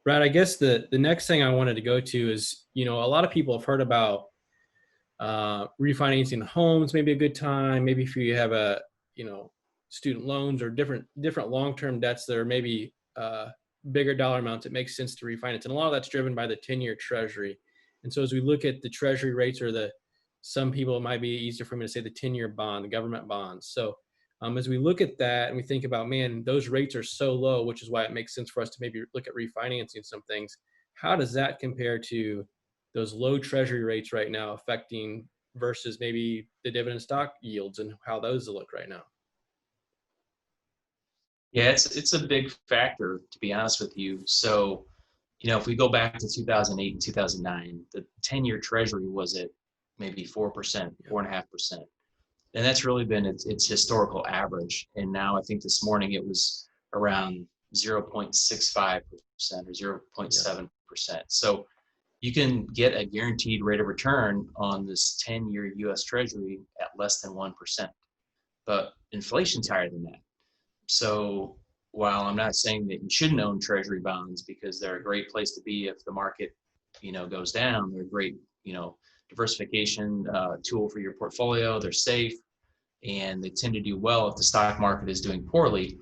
Brad, I guess the next thing I wanted to go to is, a lot of people have heard about refinancing homes, maybe a good time, maybe if you have student loans or different long-term debts that are maybe bigger dollar amounts, it makes sense to refinance. And a lot of that's driven by the 10-year treasury. And so as we look at the treasury rates, or some people, it might be easier for me to say the 10-year bond, the government bonds. So as we look at that and we think about, man, those rates are so low, which is why it makes sense for us to maybe look at refinancing some things. How does that compare to those low treasury rates right now affecting versus maybe the dividend stock yields and how those look right now? Yeah, it's a big factor, to be honest with you. So, if we go back to 2008 and 2009, the 10-year treasury was at maybe 4%, 4.5%. And that's really been its historical average. And now I think this morning it was around 0.65% or 0.7%. So you can get a guaranteed rate of return on this 10-year US Treasury at less than 1%. But inflation's higher than that. So while I'm not saying that you shouldn't own treasury bonds because they're a great place to be if the market, goes down, they're a great, diversification tool for your portfolio. They're safe and they tend to do well if the stock market is doing poorly.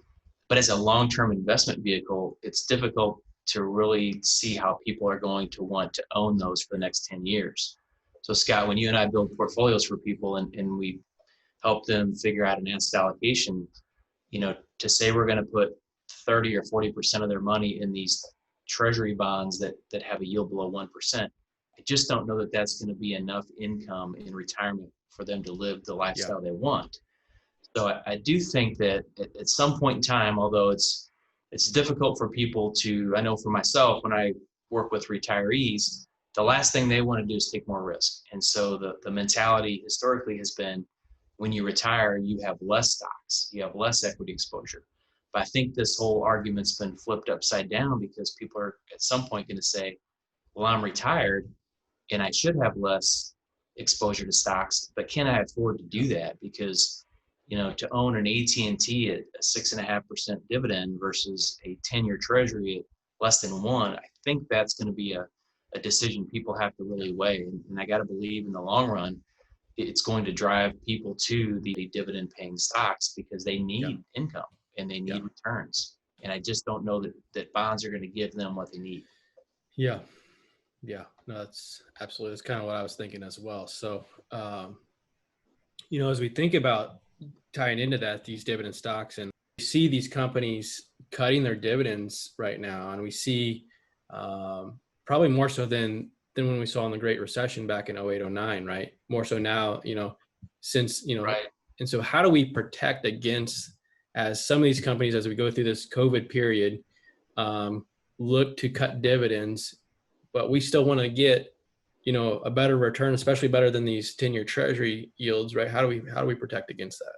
But as a long-term investment vehicle, it's difficult to really see how people are going to want to own those for the next 10 years. So Scott, when you and I build portfolios for people and we help them figure out an asset allocation, to say we're going to put 30 or 40% of their money in these treasury bonds that have a yield below 1%, I just don't know that that's going to be enough income in retirement for them to live the lifestyle they want. So I do think that at some point in time, although it's difficult for people to, I know for myself, when I work with retirees, the last thing they want to do is take more risk. And so the mentality historically has been, when you retire, you have less stocks, you have less equity exposure. But I think this whole argument's been flipped upside down because people are at some point going to say, well, I'm retired and I should have less exposure to stocks, but can I afford to do that? Because, to own an AT&T at a 6.5% dividend versus a 10-year treasury at less than 1, I think that's going to be a decision people have to really weigh. And I got to believe in the long run, it's going to drive people to the dividend paying stocks because they need income and they need returns. And I just don't know that bonds are going to give them what they need. Yeah. Yeah, no, that's absolutely, that's kind of what I was thinking as well. So, as we think about tying into that, these dividend stocks, and we see these companies cutting their dividends right now, and we see probably more so than when we saw in the Great Recession back in 08, 09, right? More so now, since, Right. And so how do we protect against, as some of these companies, as we go through this COVID period, look to cut dividends, but we still want to get, a better return, especially better than these 10-year treasury yields, right? How do we protect against that?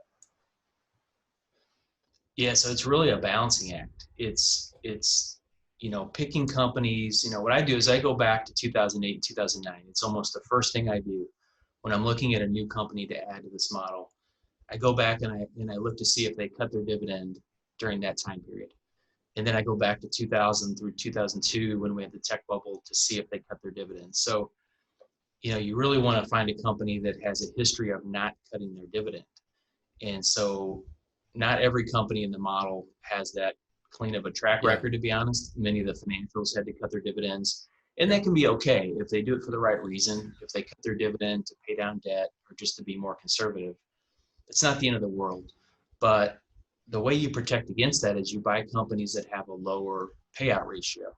Yeah, so it's really a balancing act. It's picking companies. What I do is I go back to 2008, 2009. It's almost the first thing I do when I'm looking at a new company to add to this model. I go back and I look to see if they cut their dividend during that time period. And then I go back to 2000 through 2002 when we had the tech bubble to see if they cut their dividends. So, you really want to find a company that has a history of not cutting their dividend. And so not every company in the model has that clean of a track record, to be honest. Many of the financials had to cut their dividends. And that can be okay if they do it for the right reason. If they cut their dividend to pay down debt or just to be more conservative, it's not the end of the world. But the way you protect against that is you buy companies that have a lower payout ratio.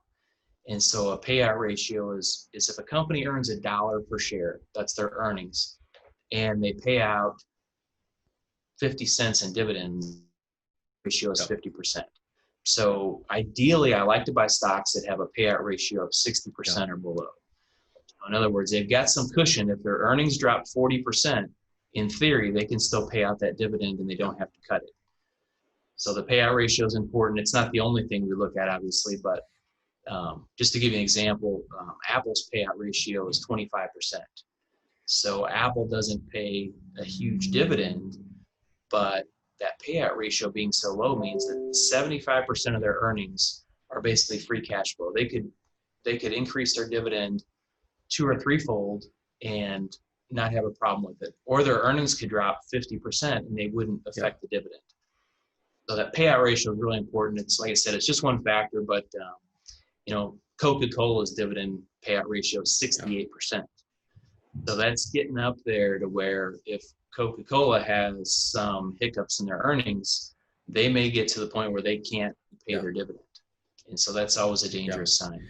And so a payout ratio is if a company earns $1 per share, that's their earnings, and they pay out 50 cents in dividends, ratio is 50%. So ideally, I like to buy stocks that have a payout ratio of 60% or below. In other words, they've got some cushion. If their earnings drop 40%, in theory, they can still pay out that dividend and they don't have to cut it. So the payout ratio is important. It's not the only thing we look at, obviously, but just to give you an example, Apple's payout ratio is 25%. So Apple doesn't pay a huge dividend, but that payout ratio being so low means that 75% of their earnings are basically free cash flow. They could increase their dividend 2 or 3-fold and not have a problem with it, or their earnings could drop 50% and they wouldn't affect the dividend. So that payout ratio is really important. It's like I said, it's just one factor, but Coca-Cola's dividend payout ratio is 68%. So that's getting up there to where if Coca-Cola has some hiccups in their earnings, they may get to the point where they can't pay their dividend. And so that's always a dangerous sign.